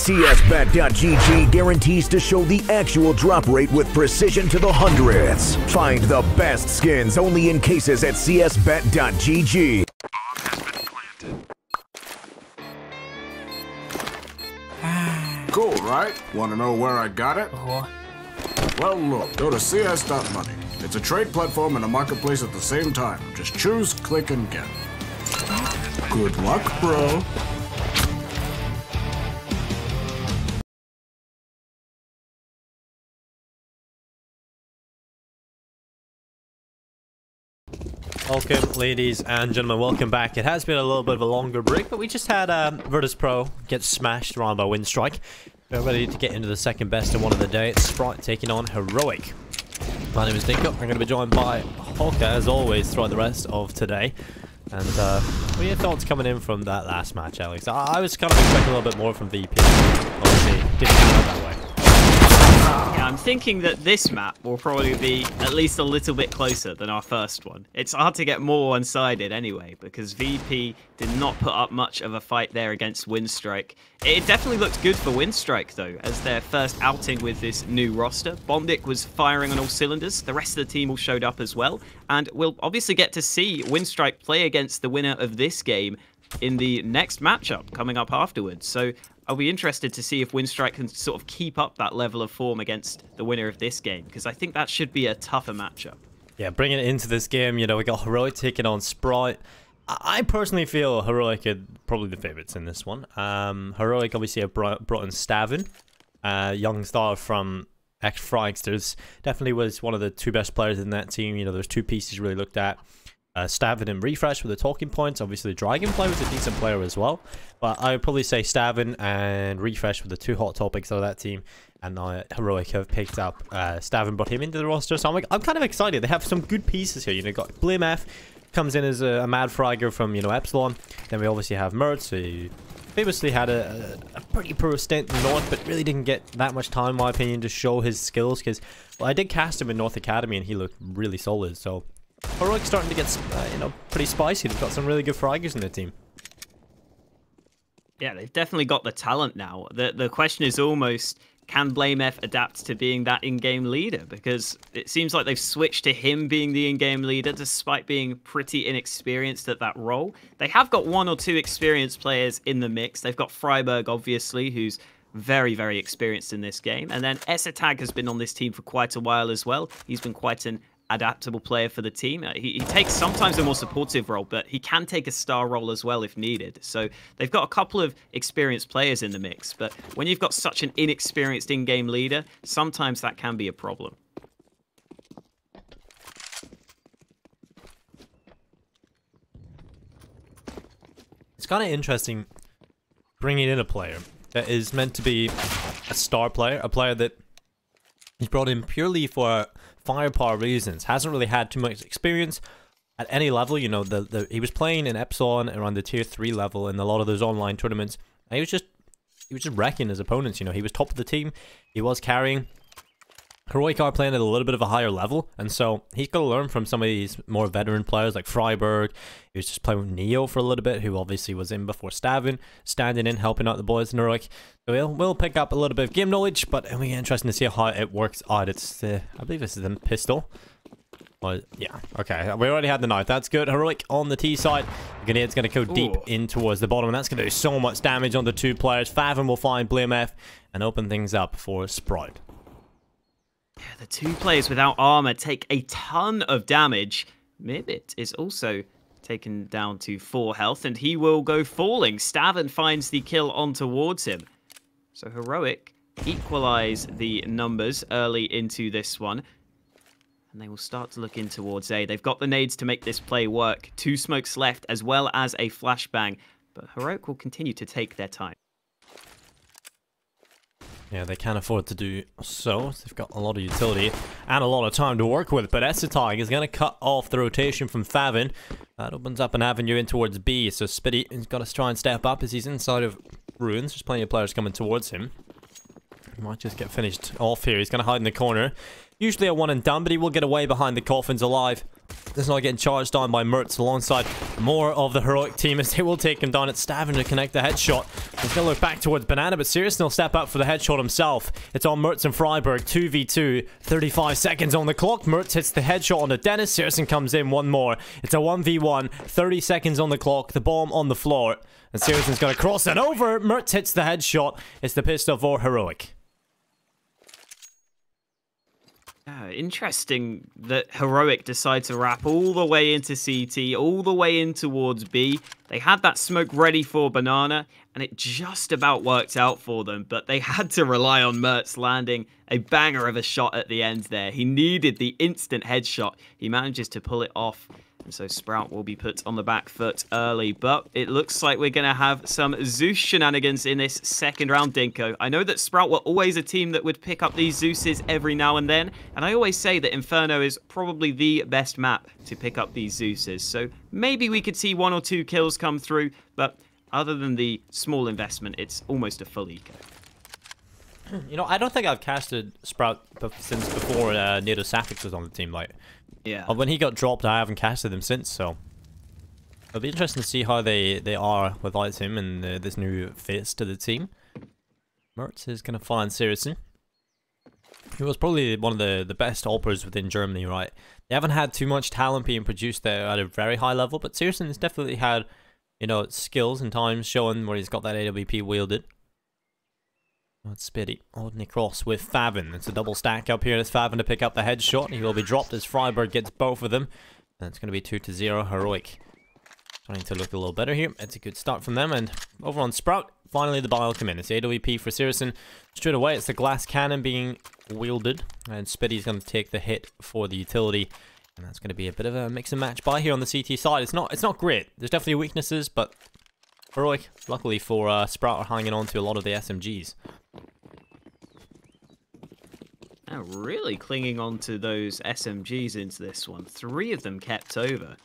CSBET.GG guarantees to show the actual drop rate with precision to the hundreds. Find the best skins only in cases at CSBET.GG. Cool, right? Want to know where I got it? Well, look, go to CS.money. It's a trade platform and a marketplace at the same time. Just choose, click, and get. Good luck, bro. Welcome, ladies and gentlemen, welcome back. It has been a little bit of a longer break, but we just had Virtus Pro get smashed around by Windstrike. We're ready to get into the second best in one of the day. It's Sprite taking on Heroic. My name is Dinko. I'm going to be joined by Holka, as always, throughout the rest of today. And what are your thoughts coming in from that last match, Alex? I was kind of expecting a little bit more from VP. Obviously, didn't come out that way. Yeah, I'm thinking that this map will probably be at least a little bit closer than our first one. It's hard to get more one-sided anyway, because VP did not put up much of a fight there against Windstrike. It definitely looked good for Windstrike, though, as their first outing with this new roster. Bondic was firing on all cylinders. The rest of the team all showed up as well. And we'll obviously get to see Windstrike play against the winner of this game in the next matchup coming up afterwards. So I'll be interested to see if Windstrike can sort of keep up that level of form against the winner of this game, because I think that should be a tougher matchup. Yeah, bringing it into this game, you know, we got Heroic taking on Sprite. I personally feel Heroic are probably the favorites in this one. Heroic obviously have brought in Stavin, young star from ex-Fragsters. Definitely was one of the two best players in that team. You know, there's two pieces really looked at. Stavin and Refresh were the talking points. Obviously, Dragonfly was a decent player as well. But I would probably say Stavin and Refresh were the two hot topics of that team. And now Heroic have picked up Stavin, brought him into the roster. So I'm kind of excited. They have some good pieces here. You know, got Blame F comes in as a mad fragger from, you know, Epsilon. Then we obviously have Mertz, who famously had a pretty poor stint in North, but really didn't get that much time, in my opinion, to show his skills. Because, well, I did cast him in North Academy, and he looked really solid. So Heroic's starting to get, you know, pretty spicy. They've got some really good fraggers in their team. Yeah, they've definitely got the talent now. The question is almost, can Blame F adapt to being that in-game leader? Because it seems like they've switched to him being the in-game leader, despite being pretty inexperienced at that role. They have got one or two experienced players in the mix. They've got Freiberg, obviously, who's very, very experienced in this game. And then Esatag has been on this team for quite a while as well. He's been quite an adaptable player for the team. He takes sometimes a more supportive role, but he can take a star role as well if needed. So they've got a couple of experienced players in the mix, but when you've got such an inexperienced in-game leader, sometimes that can be a problem. It's kind of interesting bringing in a player that is meant to be a star player, a player that he's brought in purely for firepower reasons. Hasn't really had too much experience at any level. You know, he was playing in Epsilon around the tier 3 level in a lot of those online tournaments. And he was just wrecking his opponents. You know, he was top of the team. He was carrying. Heroic are playing at a little bit of a higher level, and so he's got to learn from some of these more veteran players like Freiberg. He was just playing with Neo for a little bit, who obviously was in before Stavin, standing in, helping out the boys in Heroic. So we'll pick up a little bit of game knowledge, but it'll be interesting to see how it works out. It's I believe this is the pistol. Well, yeah, okay, we already had the knife. That's good. Heroic on the T side. The grenade's going to go deep in towards the bottom, and that's going to do so much damage on the two players. Fathom will find Blame F and open things up for Sprite. Yeah, the two players without armor take a ton of damage. Mibit is also taken down to 4 health, and he will go falling. Stavin finds the kill on towards him. So Heroic equalize the numbers early into this one, and they will start to look in towards A. They've got the nades to make this play work. 2 smokes left, as well as a flashbang, but Heroic will continue to take their time. Yeah, they can afford to do so. They've got a lot of utility and a lot of time to work with. But Esatag is going to cut off the rotation from Favin. That opens up an avenue in towards B. So Spitty has got to try and step up as he's inside of Ruins. There's plenty of players coming towards him. He might just get finished off here. He's going to hide in the corner. Usually a one and done, but he will get away behind the coffins alive. This is not getting charged down by Mertz alongside more of the heroic team as they will take him down. It's Stavin to connect the headshot. He's going to look back towards Banana, but Sirius will step up for the headshot himself. It's on Mertz and Freiburg, 2v2, 35 seconds on the clock. Mertz hits the headshot onto Dennis. Sirius comes in one more. It's a 1v1, 30 seconds on the clock, the bomb on the floor. And Sirius's going to cross it over. Mertz hits the headshot. It's the pistol for heroic. Interesting that Heroic decide to wrap all the way into CT, all the way in towards B. They had that smoke ready for Banana, and it just about worked out for them, but they had to rely on Mertz landing a banger of a shot at the end there. He needed the instant headshot. He manages to pull it off. And so Sprout will be put on the back foot early, but it looks like we're going to have some Zeus shenanigans in this second round, Dinko. I know that Sprout were always a team that would pick up these Zeuses every now and then, and I always say that Inferno is probably the best map to pick up these Zeuses, so maybe we could see 1 or 2 kills come through, but other than the small investment, it's almost a full eco. You know, I don't think I've casted Sprout since before Nato Safix was on the team, like... Yeah. When he got dropped, I haven't casted him since, so it'll be interesting to see how they are without him and this new face to the team. Mertz is going to find Siriusen. He was probably one of the best AWPers within Germany, right? They haven't had too much talent being produced there at a very high level, but Siriusen has definitely had, you know, skills and times showing where he's got that AWP wielded. It's Spitty holding across with Favin. It's a double stack up here, and it's Favin to pick up the headshot. He will be dropped as Freiburg gets both of them. And it's going to be 2-0 Heroic. Trying to look a little better here. It's a good start from them. And over on Sprout, finally the buy will come in. It's AWP for Siriusen. Straight away, it's the glass cannon being wielded. And Spitty's going to take the hit for the utility. And that's going to be a bit of a mix and match buy here on the CT side. It's not great. There's definitely weaknesses, but Heroic, luckily for Sprout, are hanging on to a lot of the SMGs. Now really clinging on to those SMGs into this one. 3 of them kept over.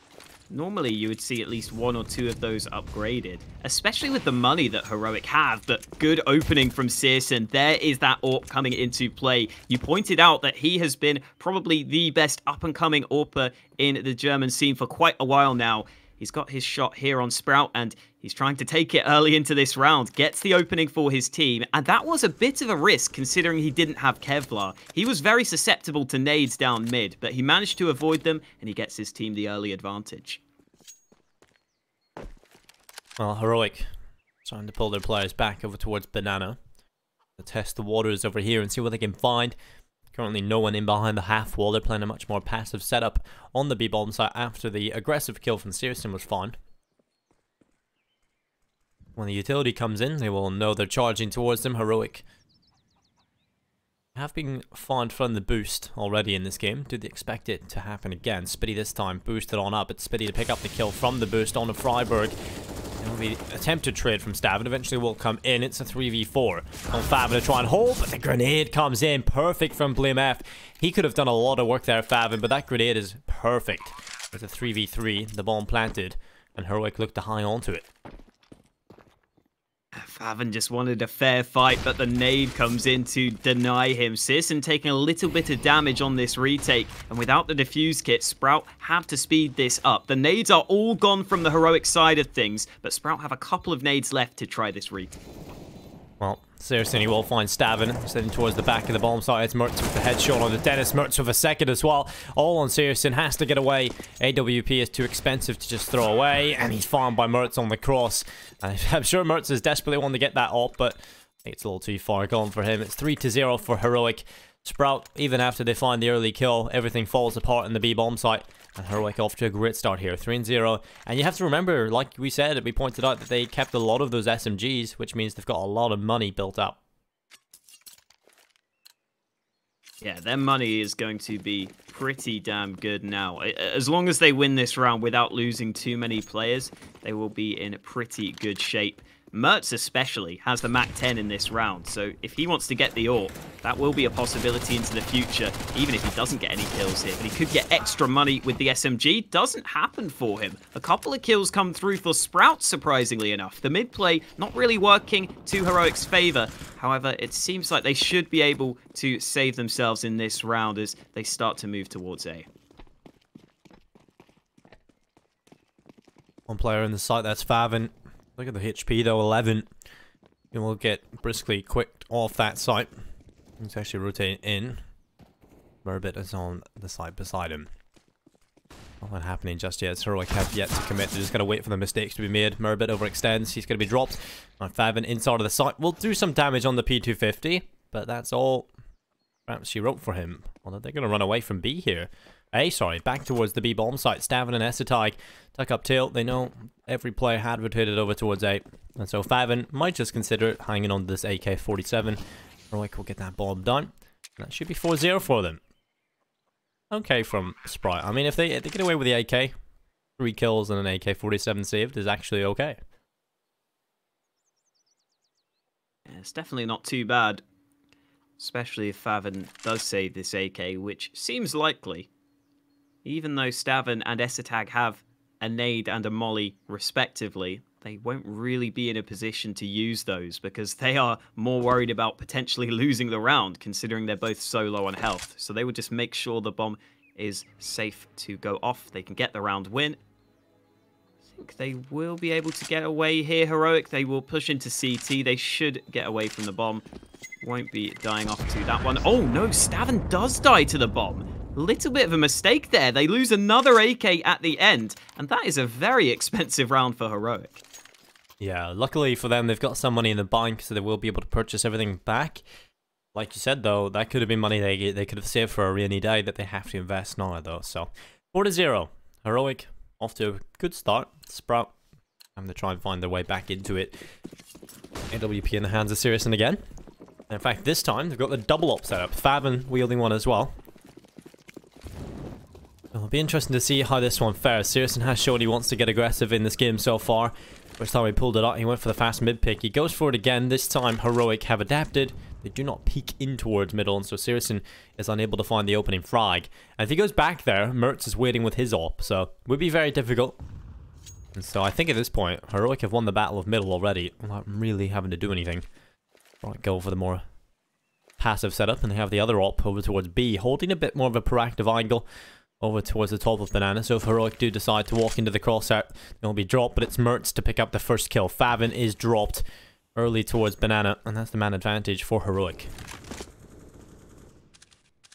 Normally you would see at least 1 or 2 of those upgraded, especially with the money that Heroic have. But good opening from Searson. There is that AWP coming into play. You pointed out that he has been probably the best up-and-coming AWPer in the German scene for quite a while now. He's got his shot here on Sprout, and he's trying to take it early into this round. Gets the opening for his team, and that was a bit of a risk considering he didn't have Kevlar. He was very susceptible to nades down mid, but he managed to avoid them, and he gets his team the early advantage. Well, Heroic trying to pull their players back over towards Banana. To test the waters over here and see what they can find. Currently no one in behind the half wall. They're playing a much more passive setup on the B-bomb site after the aggressive kill from Siriusen was found. When the utility comes in, they will know they're charging towards them. Heroic have been found from the boost already in this game. Do they expect it to happen again? Spitty this time boosted on up. It's Spitty to pick up the kill from the boost on to Freiburg. It will be attempted trade from Stavin. Eventually will come in. It's a 3v4. On Favin to try and hold, but the grenade comes in. Perfect from BlameF. He could have done a lot of work there, Favin, but that grenade is perfect. It's a 3v3. The bomb planted, and Heroic looked to hang on to it. Favin just wanted a fair fight, but the nade comes in to deny him. Searson taking a little bit of damage on this retake, and without the defuse kit, Sprout had to speed this up. The nades are all gone from the Heroic side of things, but Sprout have a couple of nades left to try this retake. Well, Searson, he will find Stavin, heading towards the back of the bomb site. It's Mertz with the headshot on the Dennis. Mertz with a second as well. All on Searson, has to get away. AWP is too expensive to just throw away, and he's found by Mertz on the cross. I'm sure Mertz is desperately wanting to get that up, but I think it's a little too far gone for him. It's 3-0 for Heroic. Sprout, even after they find the early kill, everything falls apart in the B bomb site. And Heroic off to a great start here, 3-0. And you have to remember, like we said, we pointed out that they kept a lot of those SMGs, which means they've got a lot of money built up. Yeah, their money is going to be pretty damn good now. As long as they win this round without losing too many players, they will be in pretty good shape. Mertz especially has the MAC-10 in this round, so if he wants to get the AWP, that will be a possibility into the future, even if he doesn't get any kills here. But he could get extra money with the SMG. Doesn't happen for him. A couple of kills come through for Sprout, surprisingly enough. The mid-play not really working to Heroic's favor. However, it seems like they should be able to save themselves in this round as they start to move towards A. One player in the site, that's Favin. Look at the HP though, 11. He will get briskly quicked off that site. He's actually rotating in. Murbit is on the side beside him. Nothing happening just yet. Heroic have yet to commit. They're just going to wait for the mistakes to be made. Murbit overextends. He's going to be dropped. And Favin inside of the site will do some damage on the P250. But that's all perhaps she wrote for him. Although they're going to run away from B here. A, sorry, back towards the B bomb site. Stavin and Essetag tuck up tail. They know every player had rotated over towards A. And so Favin might just consider it, hanging on to this AK-47. Heroic will get that bomb done. That should be 4-0 for them. Okay from Sprite. I mean, if they get away with the AK, 3 kills and an AK-47 saved is actually okay. Yeah, it's definitely not too bad. Especially if Favin does save this AK, which seems likely. Even though Stavin and Essetag have a nade and a molly respectively, they won't really be in a position to use those because they are more worried about potentially losing the round, considering they're both so low on health. So they would just make sure the bomb is safe to go off. They can get the round win. I think they will be able to get away here, Heroic. They will push into CT. They should get away from the bomb. Won't be dying off to that one. Oh no, Stavin does die to the bomb. Little bit of a mistake there. They lose another AK at the end, and that is a very expensive round for Heroic. Yeah, luckily for them, they've got some money in the bank, so they will be able to purchase everything back. Like you said, though, that could have been money they could have saved for a rainy day that they have to invest now, though. So, 4-0. Heroic off to a good start. Sprout having to try and find their way back into it. AWP in the hands of Sirison again. In fact, this time, they've got the double op setup. Favin wielding one as well. It'll be interesting to see how this one fares. Sirison has shown he wants to get aggressive in this game so far. First time he pulled it out, he went for the fast mid pick. He goes for it again. This time, Heroic have adapted. They do not peek in towards middle, and so Sirison is unable to find the opening frag. And if he goes back there, Mertz is waiting with his op, so it would be very difficult. And so I think at this point, Heroic have won the battle of middle already, without really having to do anything. Right, go for the more passive setup, and they have the other op over towards B, holding a bit more of a proactive angle over towards the top of Banana. So if Heroic do decide to walk into the crosshair, they'll be dropped, but it's Mertz to pick up the first kill. Favin is dropped early towards Banana, and that's the man advantage for Heroic.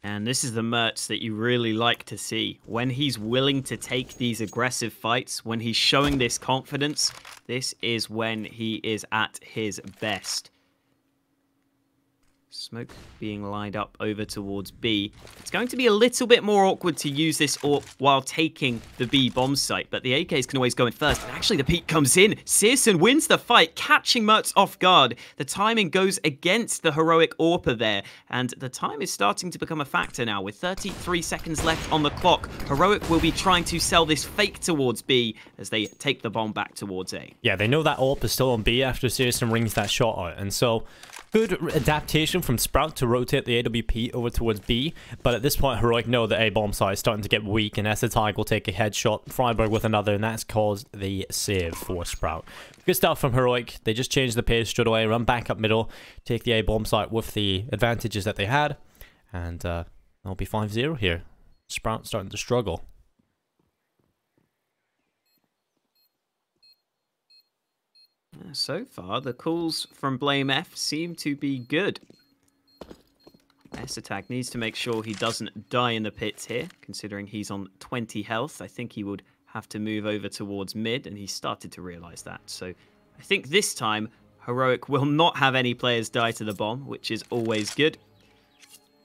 And this is the Mertz that you really like to see. When he's willing to take these aggressive fights, when he's showing this confidence, this is when he is at his best. Smoke being lined up over towards B. It's going to be a little bit more awkward to use this AWP while taking the B bomb site, but the AKs can always go in first. And actually, the peek comes in. Sirison wins the fight, catching Mertz off guard. The timing goes against the Heroic AWPer there, and the time is starting to become a factor now. With 33 seconds left on the clock, Heroic will be trying to sell this fake towards B as they take the bomb back towards A. Yeah, they know that AWP is still on B after Sirison rings that shot out, and so good adaptation from Sprout to rotate the AWP over towards B, but at this point, Heroic know that A bomb site is starting to get weak, and Essetag will take a headshot, Freiburg with another, and that's caused the save for Sprout. Good stuff from Heroic. They just changed the pace straight away, run back up middle, take the A bomb site with the advantages that they had, and it'll be 5-0 here. Sprout starting to struggle. So far, the calls from Blame F seem to be good. Essetag needs to make sure he doesn't die in the pits here, considering he's on 20 health. I think he would have to move over towards mid, and he started to realise that. So I think this time, Heroic will not have any players die to the bomb, which is always good.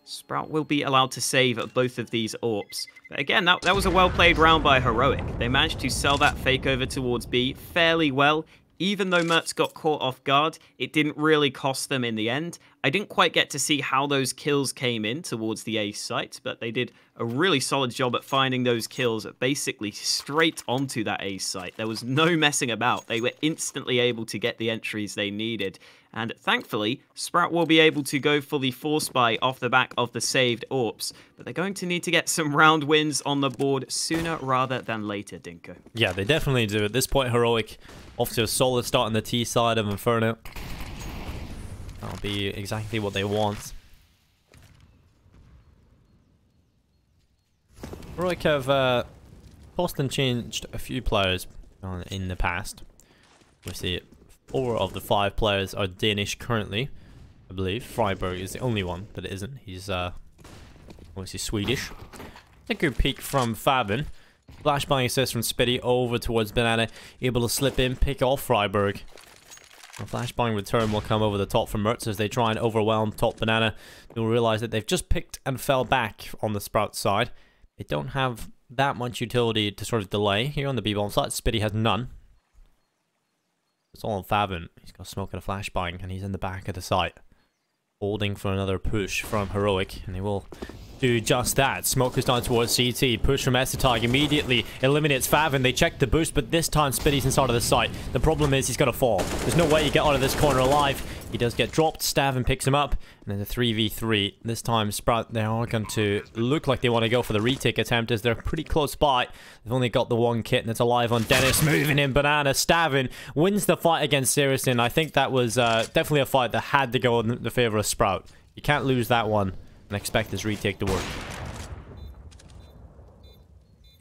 Sprout will be allowed to save both of these AWPs. But again, that was a well-played round by Heroic. They managed to sell that fake over towards B fairly well. Even though Mertz got caught off guard, it didn't really cost them in the end. I didn't quite get to see how those kills came in towards the A site, but they did a really solid job at finding those kills basically straight onto that A site. There was no messing about. They were instantly able to get the entries they needed. And thankfully, Sprout will be able to go for the force buy off the back of the saved AWPs. But they're going to need to get some round wins on the board sooner rather than later, Dinko. Yeah, they definitely do. At this point, Heroic off to a solid start on the T side of Inferno. That'll be exactly what they want. Heroic have tossed and changed a few players. in the past. We see 4 of the 5 players are Danish currently, I believe. Freiberg is the only one that isn't. He's obviously Swedish. A good peek from Faven. Flashbang assist from Spitty over towards Banana. Able to slip in, pick off Freiberg. A flashbang return will come over the top from Mertz as they try and overwhelm top Banana. You'll realize that they've just picked and fell back on the Sprout side. They don't have that much utility to sort of delay here on the B-bomb side. Spitty has none. It's all on Faven. He's got smoke at a flashbang and he's in the back of the site. Holding for another push from Heroic, and he will do just that. Smoke is down towards CT. Push from Estetag immediately eliminates Faven. They check the boost, but this time Spitty's inside of the site. The problem is he's going to fall. There's no way you get out of this corner alive. He does get dropped. Stavin picks him up, and then a 3v3. This time Sprout, they are going to look like they want to go for the retake attempt as they're pretty close by. They've only got the one kit, and it's alive on Dennis. Moving in Banana. Stavin wins the fight against Saracen. I think that was definitely a fight that had to go in the favor of Sprout. You can't lose that one and expect this retake to work.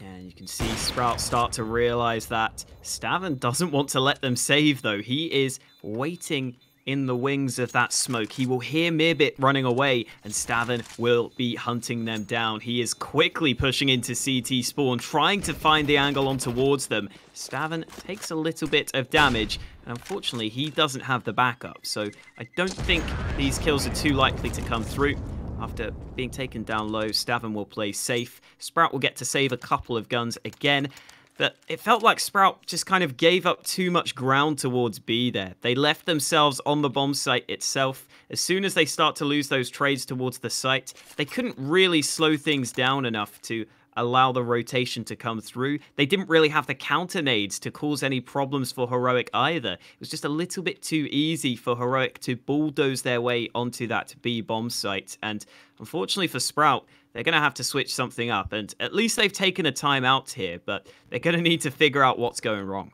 And you can see Sprout start to realize that Stavin doesn't want to let them save, though. He is waiting in the wings of that smoke. He will hear Mirbit running away, and Stavin will be hunting them down. He is quickly pushing into CT spawn, trying to find the angle on towards them. Stavin takes a little bit of damage, and unfortunately, he doesn't have the backup. So I don't think these kills are too likely to come through. After being taken down low, Stavin will play safe. Sprout will get to save a couple of guns again. But it felt like Sprout just kind of gave up too much ground towards B there. They left themselves on the bomb site itself. As soon as they start to lose those trades towards the site, they couldn't really slow things down enough to allow the rotation to come through. They didn't really have the counter nades to cause any problems for Heroic either. It was just a little bit too easy for Heroic to bulldoze their way onto that B bomb site. And unfortunately for Sprout, they're going to have to switch something up. And at least they've taken a time out here, but they're going to need to figure out what's going wrong.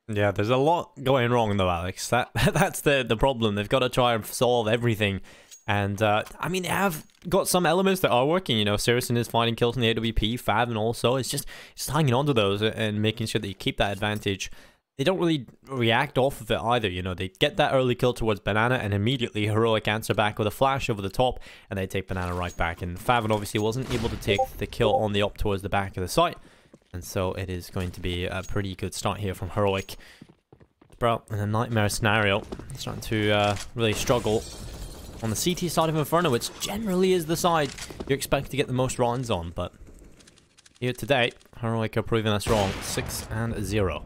Yeah, there's a lot going wrong though, Alex. That's the problem. They've got to try and solve everything. And, I mean, they have got some elements that are working. You know, Saracen is finding kills in the AWP, Faven also. It's just hanging on to those and making sure that you keep that advantage. They don't really react off of it either, you know. They get that early kill towards Banana, and immediately Heroic answer back with a flash over the top, and they take Banana right back. And Faven obviously wasn't able to take the kill on the up towards the back of the site. And so it is going to be a pretty good start here from Heroic. Sprout in a nightmare scenario, starting to really struggle on the CT side of Inferno, which generally is the side you expect to get the most rounds on, but here today, Heroic are proving us wrong. 6-0.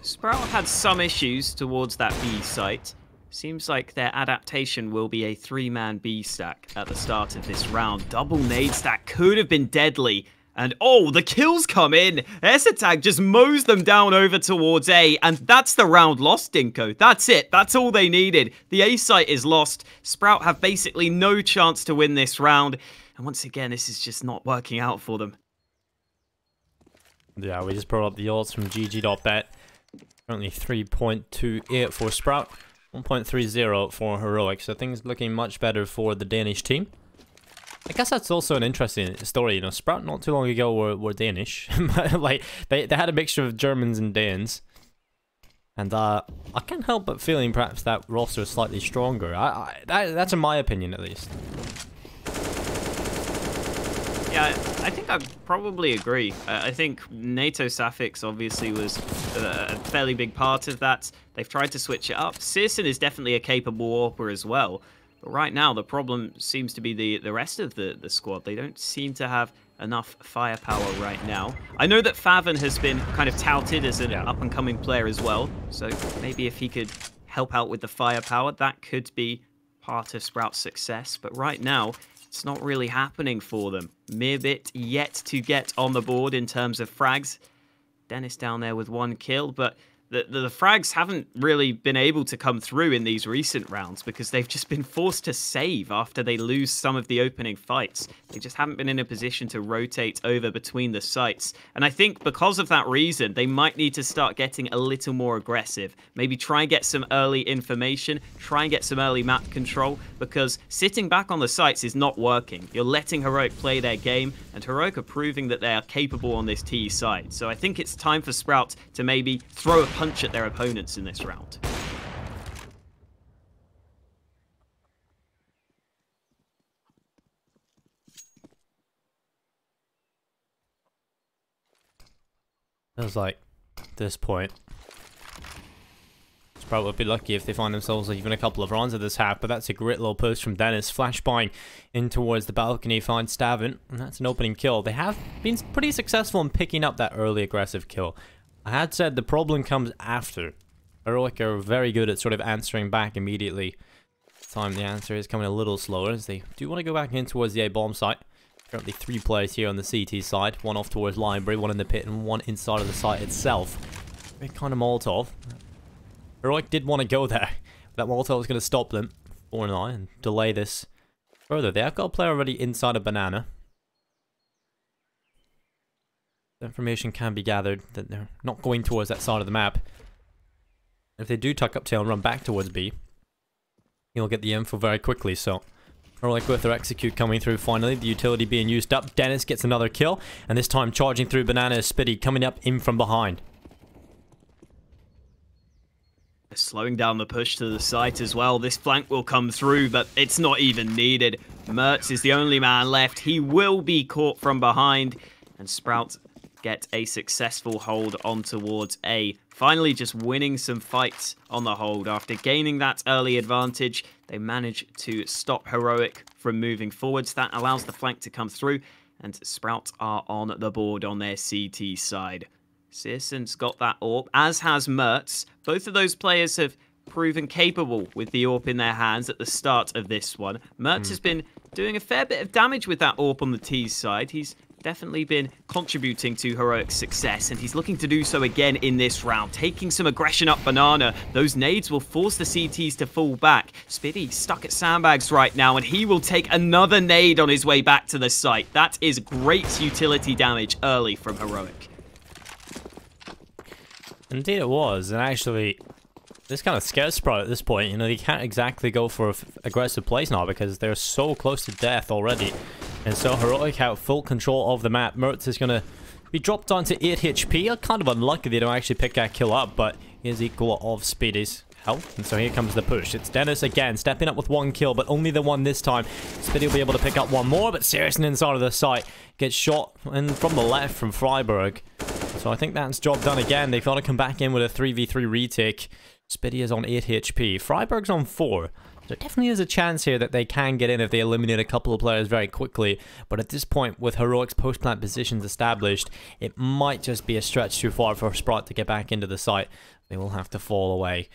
Sprout had some issues towards that B site. Seems like their adaptation will be a 3-man B stack at the start of this round. Double nade stack could have been deadly. And oh, the kills come in. Essetag just mows them down over towards A, and that's the round lost, Dinko. That's it. That's all they needed. The A site is lost. Sprout have basically no chance to win this round. And once again, this is just not working out for them. Yeah, we just brought up the odds from GG.BET. Currently 3.28 for Sprout, 1.30 for Heroic. So things looking much better for the Danish team. I guess that's also an interesting story, you know. Sprout not too long ago were Danish. Like, they had a mixture of Germans and Danes. And I can't help but feeling perhaps that roster is slightly stronger. That's in my opinion, at least. Yeah, I think I probably agree. I think NATO Safix obviously was a fairly big part of that. They've tried to switch it up. Searson is definitely a capable AWPer as well. But right now, the problem seems to be the rest of the squad. They don't seem to have enough firepower right now. I know that Faven has been kind of touted as an up-and-coming player as well. So maybe if he could help out with the firepower, that could be part of Sprout's success. But right now, it's not really happening for them. Mirbit yet to get on the board in terms of frags. Dennis down there with 1 kill, but the frags haven't really been able to come through in these recent rounds because they've just been forced to save after they lose some of the opening fights. They just haven't been in a position to rotate over between the sites. And I think because of that reason, they might need to start getting a little more aggressive. Maybe try and get some early information, try and get some early map control, because sitting back on the sites is not working. You're letting Heroic play their game, and Heroic are proving that they are capable on this T side. So I think it's time for Sprout to maybe throw a punch at their opponents in this round. Feels like at this point, Sprout would be lucky if they find themselves even a couple of rounds of this half, but that's a great little post from Dennis. Flashbang in towards the balcony, finds Stavin, and that's an opening kill. They have been pretty successful in picking up that early aggressive kill. I had said the problem comes after. Heroic are very good at sort of answering back immediately. This time the answer is coming a little slower as they do want to go back in towards the A bomb site. Currently 3 players here on the CT side. One off towards Library, one in the pit, and one inside of the site itself. Big kind of Molotov. Heroic did want to go there. That Molotov was going to stop them. 4-9 and delay this further. They have got a player already inside a banana. Information can be gathered that they're not going towards that side of the map. If they do tuck up tail and run back towards B, you'll get the info very quickly. So Heroic with their execute coming through finally, the utility being used up. Dennis gets another kill, and this time charging through banana is Spitty coming up in from behind. Slowing down the push to the site as well. This flank will come through, but it's not even needed. Mertz is the only man left. He will be caught from behind, and Sprout get a successful hold on towards A. Finally just winning some fights on the hold. After gaining that early advantage, they manage to stop Heroic from moving forwards. That allows the flank to come through, and Sprout are on the board on their CT side. Searson's got that AWP, as has Mertz. Both of those players have proven capable with the AWP in their hands at the start of this one. Mertz has been doing a fair bit of damage with that AWP on the T side. He's definitely been contributing to Heroic's success, and he's looking to do so again in this round, taking some aggression up banana. Those nades will force the CTs to fall back. Spitty stuck at sandbags right now, and he will take another nade on his way back to the site. That is great utility damage early from Heroic. Indeed it was, and actually this kind of scares Sprout at this point. You know, they can't exactly go for aggressive plays now because they're so close to death already. And so Heroic have full control of the map. Mertz is going to be dropped down to 8 HP. Kind of unlucky they don't actually pick that kill up, but he is equal of Spitty's health. And so here comes the push. It's Dennis again, stepping up with 1 kill, but only the one this time. Spitty will be able to pick up 1 more, but Searson inside of the site gets shot in from the left from Freiburg. So I think that's job done again. They've got to come back in with a 3v3 retake. Spitty is on 8 HP. Freiburg's on 4. There definitely is a chance here that they can get in if they eliminate a couple of players very quickly. But at this point, with Heroic's post-plant positions established, it might just be a stretch too far for Sprout to get back into the site. They will have to fall away.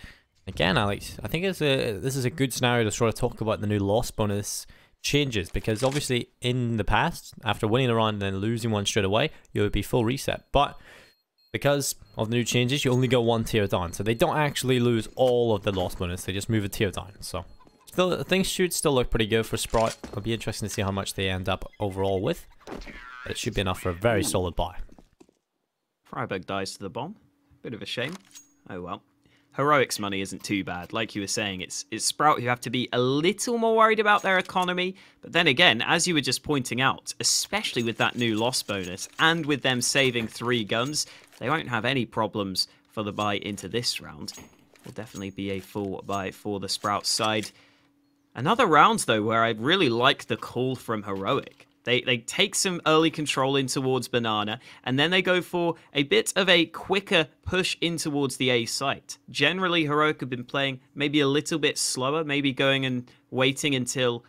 Again, Alex, I think this is a good scenario to sort of talk about the new loss bonus changes. Because obviously, in the past, after winning a round and then losing one straight away, you would be full reset. But because of the new changes, you only go 1 tier down. So they don't actually lose all of the loss bonus. They just move a tier down. So still, things should still look pretty good for Sprout. It'll be interesting to see how much they end up overall with. But it should be enough for a very solid buy. Freiburg dies to the bomb. Bit of a shame. Oh well. Heroic's money isn't too bad. Like you were saying, it's Sprout who have to be a little more worried about their economy. But then again, as you were just pointing out, especially with that new loss bonus and with them saving 3 guns, they won't have any problems for the buy into this round. Will definitely be a full buy for the Sprout side. Another round, though, where I really like the call from Heroic. They take some early control in towards Banana, and then they go for a bit of a quicker push in towards the A site. Generally, Heroic have been playing maybe a little bit slower, maybe going and waiting until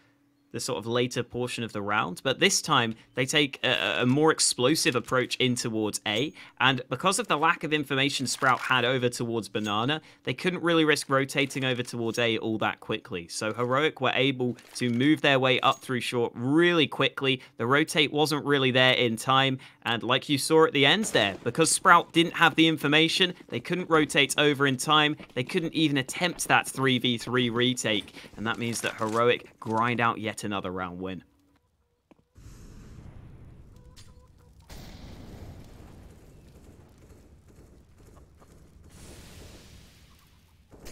the sort of later portion of the round, but this time they take a more explosive approach in towards A, and because of the lack of information Sprout had over towards Banana, they couldn't really risk rotating over towards A all that quickly. So Heroic were able to move their way up through short really quickly. The rotate wasn't really there in time, and like you saw at the end there, because Sprout didn't have the information, they couldn't rotate over in time, they couldn't even attempt that 3v3 retake, and that means that Heroic grind out yet another round win.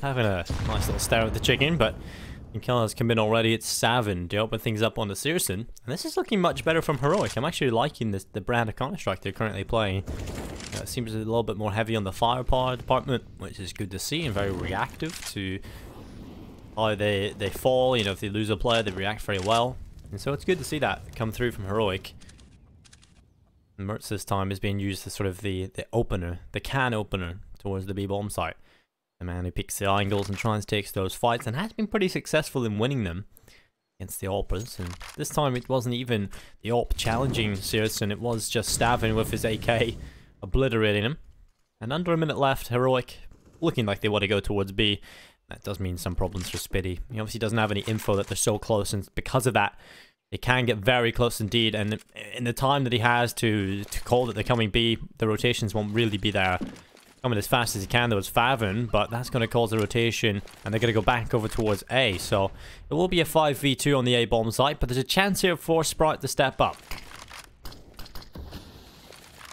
Having a nice little stare at the chicken, but Killer's come in already. It's Savin to open things up on the Searson, and this is looking much better from Heroic. I'm actually liking the brand of Counter-Strike they're currently playing. It seems a little bit more heavy on the firepower department, which is good to see, and very reactive to how they fall. You know, if they lose a player, they react very well. And so it's good to see that come through from Heroic. And Mertz this time is being used as sort of the opener, the can opener towards the B-bomb site. The man who picks the angles and tries to take those fights and has been pretty successful in winning them against the Opers. And this time it wasn't even the Op challenging Searson, it was just Stavin with his AK obliterating him. And under a minute left, Heroic looking like they want to go towards B. That does mean some problems for Spitty. He obviously doesn't have any info that they're so close, and because of that, they can get very close indeed. And in the time that he has to call that they're coming B, the rotations won't really be there. Coming as fast as he can, though, it's Favin, but that's going to cause a rotation, and they're going to go back over towards A. So it will be a 5v2 on the A bomb site, but there's a chance here for Sprite to step up.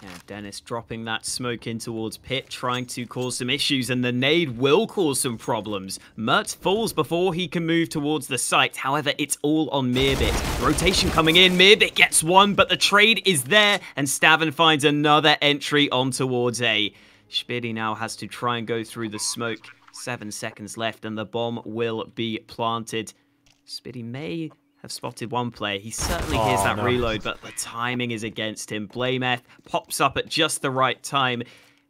Yeah, Dennis dropping that smoke in towards Pit, trying to cause some issues, and the nade will cause some problems. Mertz falls before he can move towards the site. However, it's all on Meerbit. Rotation coming in, Meerbit gets one, but the trade is there, and Stavin finds another entry on towards A. Spitty now has to try and go through the smoke. 7 seconds left, and the bomb will be planted. Spitty may have spotted one player. He certainly hears that reload, but the timing is against him. BlameF pops up at just the right time.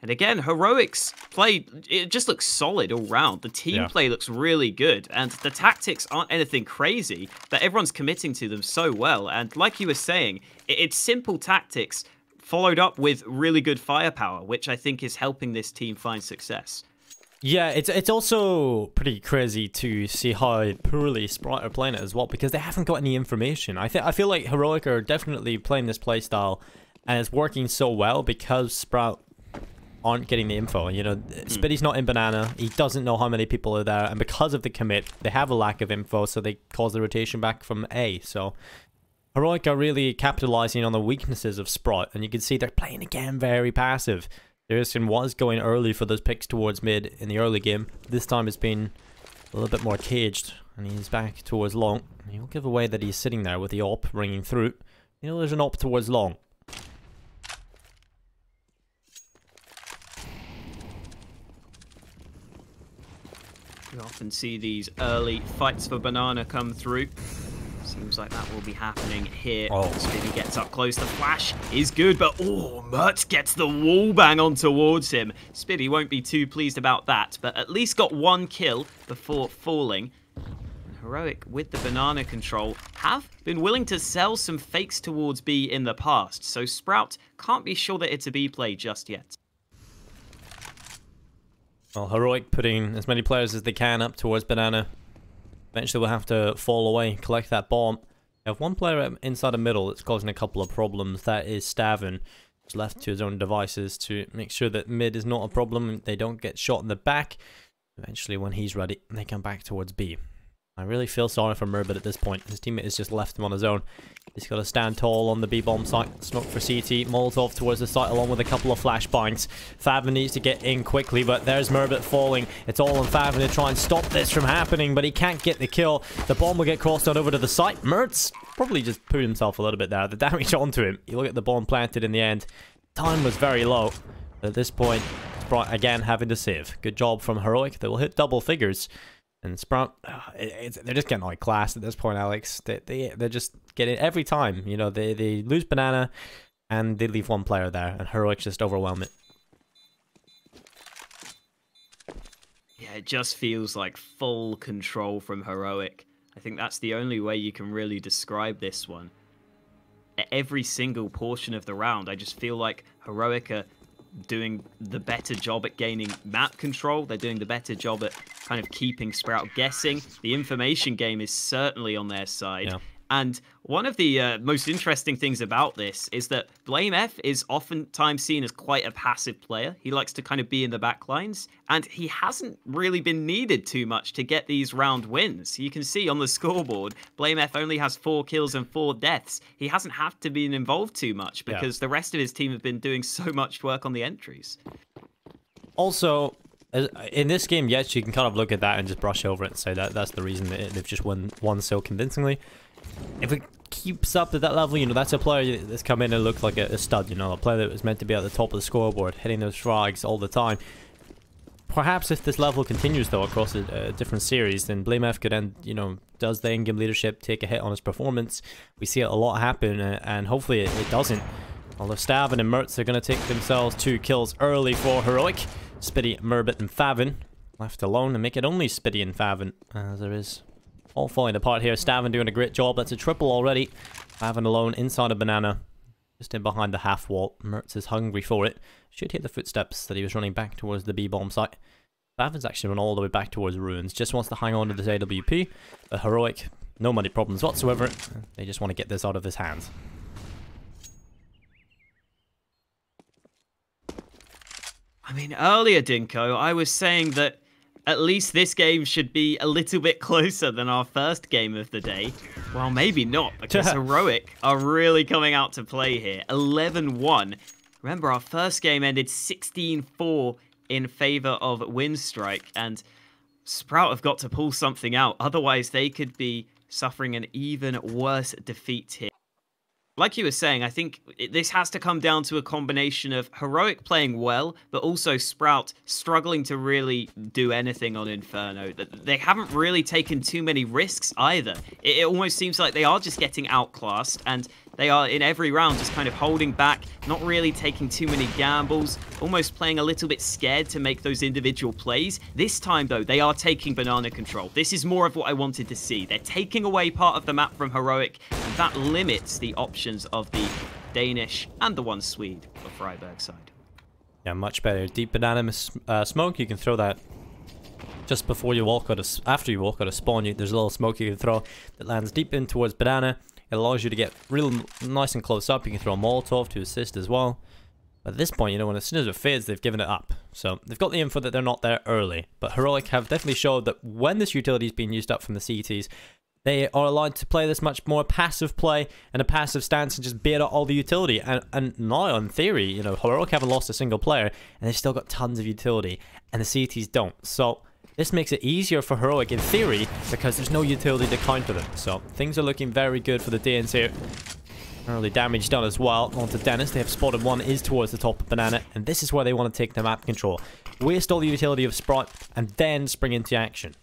And again, Heroic's play, it just looks solid all round. The team play looks really good, and the tactics aren't anything crazy, but everyone's committing to them so well. And like you were saying, it's simple tactics followed up with really good firepower, which I think is helping this team find success. Yeah, it's also pretty crazy to see how poorly Sprite are playing it as well, because they haven't got any information. I feel like Heroic are definitely playing this playstyle, and it's working so well because Sprout aren't getting the info. You know, Spitty's not in Banana, he doesn't know how many people are there, and because of the commit, they have a lack of info, so they cause the rotation back from A. So Heroic are really capitalizing on the weaknesses of Sprite, and you can see they're playing again very passive. Searson was going early for those picks towards mid in the early game. This time it's been a little bit more caged, and he's back towards long. He'll give away that he's sitting there with the AWP ringing through. You know, there's an AWP towards long. We often see these early fights for Banana come through. Seems like that will be happening here. Spitty gets up close. The flash is good, but Mertz gets the wall bang on towards him. Spitty won't be too pleased about that, but at least got one kill before falling. And Heroic, with the Banana control, have been willing to sell some fakes towards B in the past, so Sprout can't be sure that it's a B play just yet. Well, Heroic putting as many players as they can up towards Banana. Eventually we'll have to fall away, collect that bomb. We have one player inside the middle that's causing a couple of problems. That is Stavin. He's left to his own devices to make sure that mid is not a problem and they don't get shot in the back. Eventually when he's ready, they come back towards B. I really feel sorry for Merbit at this point. His teammate has just left him on his own. He's got to stand tall on the B-bomb site. Smoke for CT. Molotov towards the site along with a couple of flashbangs. Favin needs to get in quickly, but there's Merbit falling. It's all on Favin to try and stop this from happening, but he can't get the kill. The bomb will get crossed on over to the site. Mertz probably just put himself a little bit there. The damage onto him. You look at the bomb planted in the end. Time was very low. At this point, Sprite again having to save. Good job from Heroic. They will hit double figures. And Sprout, they're just getting outclassed at this point, Alex. They're just getting every time. You know, they lose Banana and they leave one player there, and Heroic just overwhelm it. Yeah, it just feels like full control from Heroic. I think that's the only way you can really describe this one. At every single portion of the round, I just feel like Heroic are doing the better job at gaining map control. They're doing the better job at kind of keeping Sprout guessing. The information game is certainly on their side. Yeah. And one of the most interesting things about this is that BlameF is oftentimes seen as quite a passive player. He likes to kind of be in the back lines, and he hasn't really been needed too much to get these round wins. You can see on the scoreboard, BlameF only has 4 kills and 4 deaths. He hasn't had to be involved too much because the rest of his team have been doing so much work on the entries. Also, in this game, yes, you can kind of look at that and just brush over it and say that that's the reason that they've just won so convincingly. If it keeps up at that level, you know, that's a player that's come in and looked like a stud, you know, a player that was meant to be at the top of the scoreboard, hitting those frags all the time. Perhaps if this level continues, though, across a different series, then BlameF could end, you know, does the in-game leadership take a hit on his performance? We see it a lot happen, and hopefully it doesn't. Although Stavin and Mertz are going to take themselves 2 kills early for Heroic. Spitty, Murbit, and Favin left alone, and make it only Spitty and Favin, as there is all falling apart here. Stavin doing a great job. That's a triple already. Favin alone inside a banana. Just in behind the half wall. Mertz is hungry for it. Should hit the footsteps that he was running back towards the B-bomb site. Favin's actually run all the way back towards Ruins. Just wants to hang on to this AWP. But Heroic, no money problems whatsoever. They just want to get this out of his hands. I mean, earlier, Dinko, I was saying that at least this game should be a little bit closer than our first game of the day. Well, maybe not, because Heroic are really coming out to play here. 11-1. Remember, our first game ended 16-4 in favor of Windstrike, and Sprout have got to pull something out. Otherwise, they could be suffering an even worse defeat here. Like you were saying, I think this has to come down to a combination of Heroic playing well, but also Sprout struggling to really do anything on Inferno. They haven't really taken too many risks either. It almost seems like they are just getting outclassed, and they are in every round just kind of holding back, not really taking too many gambles, almost playing a little bit scared to make those individual plays. This time, though, they are taking banana control. This is more of what I wanted to see. They're taking away part of the map from Heroic, and that limits the options of the Danish and the one Swede of Freiburg side. Yeah, much better. Deep banana smoke, you can throw that just before you walk out of, after you walk out of spawn. There's a little smoke you can throw that lands deep in towards banana. It allows you to get real nice and close up. You can throw a Molotov to assist as well. But at this point, you know, as soon as it fades, they've given it up. So they've got the info that they're not there early. But Heroic have definitely showed that when this utility is being used up from the CTs, they are allowed to play this much more passive play and a passive stance and just bait out all the utility. And now, in theory, you know, Heroic haven't lost a single player, and they've still got tons of utility, and the CTs don't. So this makes it easier for Heroic in theory because there's no utility to counter them. So things are looking very good for the Danes here. Early damage done as well. Onto Dennis. They have spotted one is towards the top of banana, and this is where they want to take the map control. Waste all the utility of Sprout and then spring into action.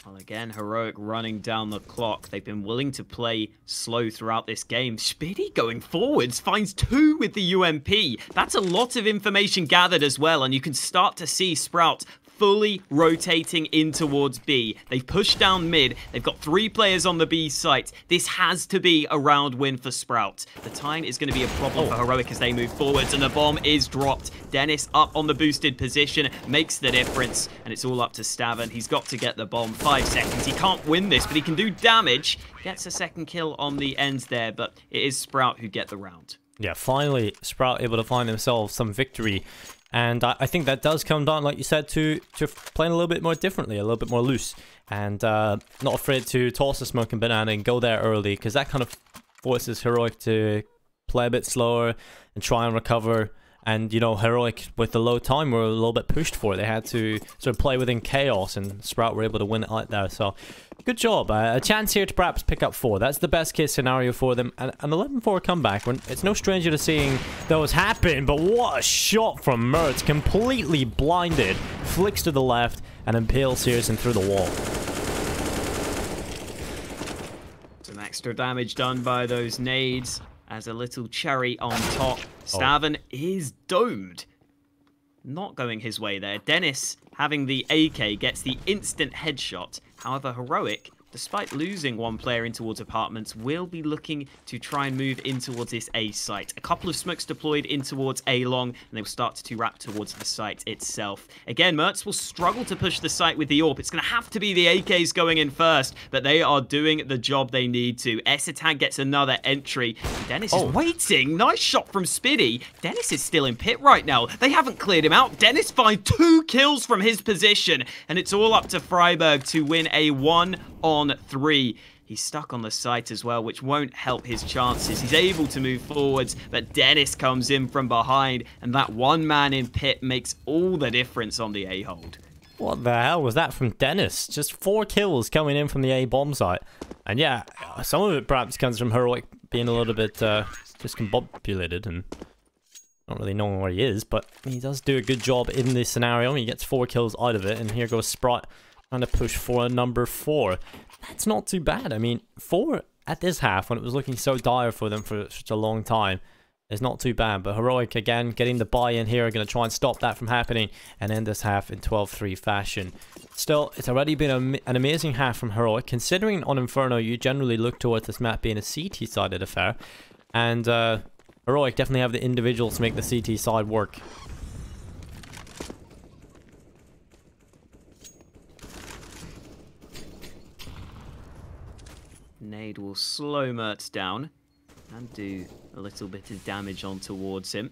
Well, again, Heroic running down the clock. They've been willing to play slow throughout this game. Spitty going forwards, finds 2 with the UMP. That's a lot of information gathered as well, and you can start to see Sprout fully rotating in towards B. They've pushed down mid. They've got 3 players on the B site. This has to be a round win for Sprout. The time is going to be a problem for Heroic as they move forwards, and the bomb is dropped. Dennis up on the boosted position, makes the difference, and it's all up to Stavin. He's got to get the bomb. 5 seconds. He can't win this, but he can do damage. Gets a second kill on the end there, but it is Sprout who get the round. Yeah, finally, Sprout able to find themselves some victory. And I think that does come down, like you said, to playing a little bit more differently, a little bit more loose. And not afraid to toss a smoking banana and go there early, because that kind of forces Heroic to play a bit slower and try and recover. And, you know, Heroic, with the low time, were a little bit pushed for it. They had to sort of play within chaos, and Sprout were able to win it out there. So, good job. A chance here to perhaps pick up 4. That's the best case scenario for them. And an 11-4 comeback. It's no stranger to seeing those happen, but what a shot from Mertz. Completely blinded. Flicks to the left and impales Searson through the wall. Some extra damage done by those nades. As a little cherry on top, Stavin is domed. not going his way there. Dennis, having the AK, gets the instant headshot. However, Heroic, despite losing one player in towards apartments, will be looking to try and move in towards this A site. A couple of smokes deployed in towards A long, and they will start to wrap towards the site itself. Again, Mertz will struggle to push the site with the AWP. It's going to have to be the AKs going in first, but they are doing the job they need to. Esatag gets another entry. Dennis is waiting. Nice shot from Spiddy. Dennis is still in pit right now. They haven't cleared him out. Dennis finds 2 kills from his position, and it's all up to Freiburg to win a 1-on-3. He's stuck on the site as well, which won't help his chances. He's able to move forwards, but Dennis comes in from behind, and that one man in pit makes all the difference on the A hold. What the hell was that from Dennis? Just 4 kills coming in from the A bomb site. And yeah, some of it perhaps comes from Heroic being a little bit discombobulated and not really knowing where he is, but he does do a good job in this scenario. He gets 4 kills out of it, and here goes Sprite trying to push for a number 4. That's not too bad. I mean, 4 at this half, when it was looking so dire for them for such a long time, is not too bad. But Heroic, again, getting the buy-in here, are going to try and stop that from happening and end this half in 12-3 fashion. Still, it's already been an amazing half from Heroic. Considering on Inferno, you generally look towards this map being a CT-sided affair. And Heroic definitely have the individuals to make the CT side work. Nade will slow Mertz down and do a little bit of damage on towards him.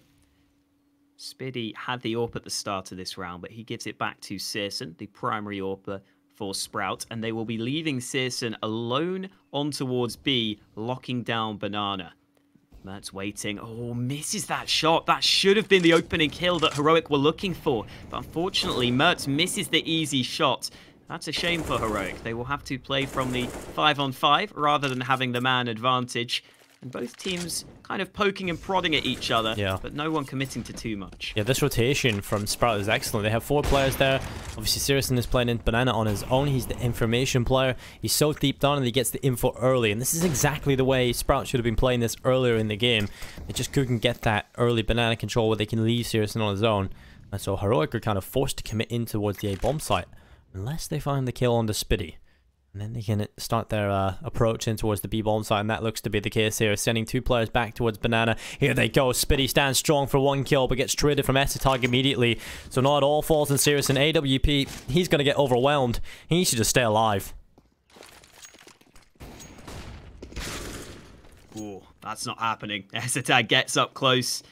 Spiddy had the AWP at the start of this round, but he gives it back to Searson, the primary AWPer for Sprout, and they will be leaving Searson alone on towards B, locking down Banana. Mertz waiting. Oh, misses that shot. That should have been the opening kill that Heroic were looking for, but unfortunately, Mertz misses the easy shot. That's a shame for Heroic. They will have to play from the 5-on-5 rather than having the man advantage. And both teams kind of poking and prodding at each other, but no one committing to too much. Yeah, this rotation from Sprout is excellent. They have 4 players there. Obviously, Searson is playing in Banana on his own. He's the information player. He's so deep down and he gets the info early. And this is exactly the way Sprout should have been playing this earlier in the game. They just couldn't get that early Banana control where they can leave Searson on his own. And so Heroic are kind of forced to commit in towards the A bomb site. Unless they find the kill on the Spiddy. And then they can start their approach in towards the B bomb site, and that looks to be the case here. Sending 2 players back towards Banana. Here they go. Spiddy stands strong for 1 kill, but gets traded from Esatag immediately. So not all falls in Searson. AWP, he's going to get overwhelmed. He should just stay alive. Ooh, that's not happening. Esatag gets up close.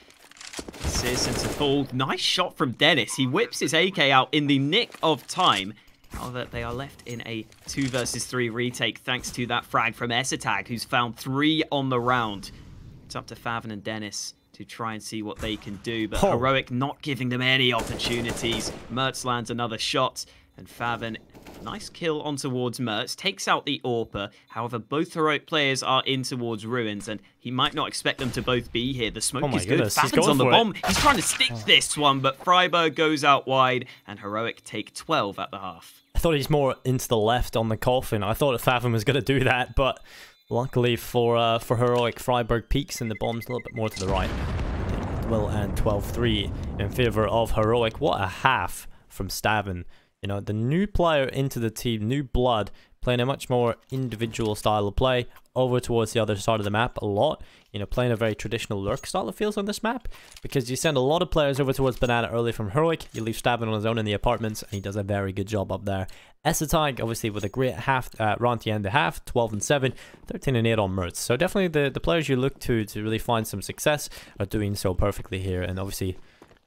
Searson to fall. Nice shot from Dennis. He whips his AK out in the nick of time. However, they are left in a 2 versus 3 retake thanks to that frag from Esatag, who's found 3 on the round. It's up to Faven and Dennis to try and see what they can do, but Heroic not giving them any opportunities. Mertz lands another shot, and Faven, nice kill on towards Mertz, takes out the AWPer. However, both Heroic players are in towards Ruins, and he might not expect them to both be here. The smoke is good. Faven's on the bomb. He's trying to stick this one, but Freiburg goes out wide, and Heroic take 12 at the half. I thought he's more into the left on the coffin. I thought Faven was going to do that, but luckily for Heroic, Freiburg peaks and the bomb's a little bit more to the right. Will end 12-3 in favor of Heroic. What a half from Staven. You know, the new player into the team, new blood, playing a much more individual style of play over towards the other side of the map a lot. You know, playing a very traditional lurk style of feels on this map, because you send a lot of players over towards Banana early from Heroic. You leave Staven on his own in the apartments, and he does a very good job up there. Esatag, obviously, with a great half round to end the half, 12-7, 13-8 on Mertz. So definitely the players you look to really find some success are doing so perfectly here. And obviously,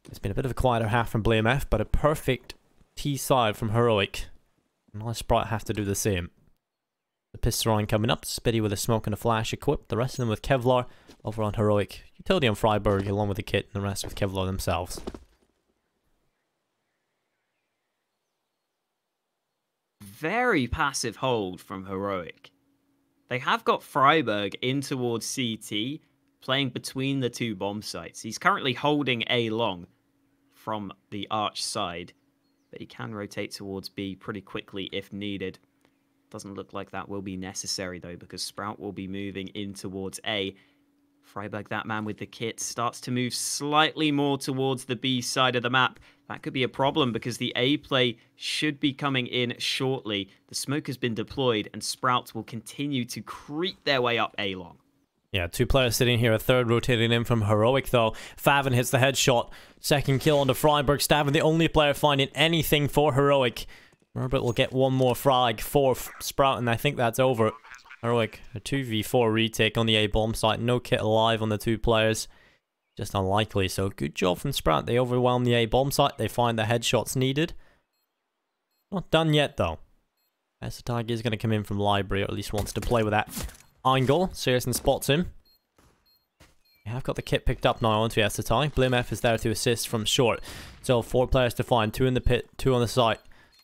it's been a bit of a quieter half from BlameF, but a perfect T side from Heroic. Now Sprite have to do the same. The pistol round coming up. Spiddy with a smoke and a flash equipped. The rest of them with Kevlar over on Heroic. Utility on Freiburg along with the kit, and the rest with Kevlar themselves. Very passive hold from Heroic. They have got Freiburg in towards CT, playing between the 2 bomb sites. He's currently holding A long from the arch side, but he can rotate towards B pretty quickly if needed. Doesn't look like that will be necessary though, because Sprout will be moving in towards A. Freiburg, that man with the kit, starts to move slightly more towards the B side of the map. that could be a problem because the A play should be coming in shortly. The smoke has been deployed, and Sprouts will continue to creep their way up A long. Yeah, 2 players sitting here, a third rotating in from Heroic though. Favin hits the headshot. Second kill onto Freiburg. Stavin, the only player finding anything for Heroic. Herbert will get one more frag for Sprout, and I think that's over. Heroic, a 2v4 retake on the A bomb site. No kit alive on the 2 players. Just unlikely, so good job from Sprout. They overwhelm the A bomb site. They find the headshots needed. Not done yet though. Esatag is going to come in from library, or at least wants to play with that angle. Searson spots him. We have got the kit picked up now onto Esatag. BlameF is there to assist from short. So 4 players to find, 2 in the pit, 2 on the site.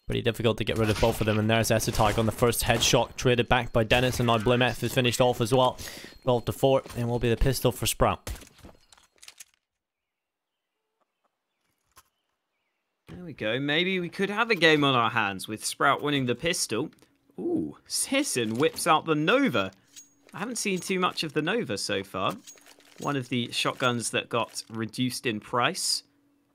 Pretty difficult to get rid of both of them, and there's Esatag on the first headshot, traded back by Dennis, and now BlameF is finished off as well. 12-4, and will be the pistol for Sprout. There we go. Maybe we could have a game on our hands with Sprout winning the pistol. Ooh, Sisson whips out the Nova. I haven't seen too much of the Nova so far. One of the shotguns that got reduced in price.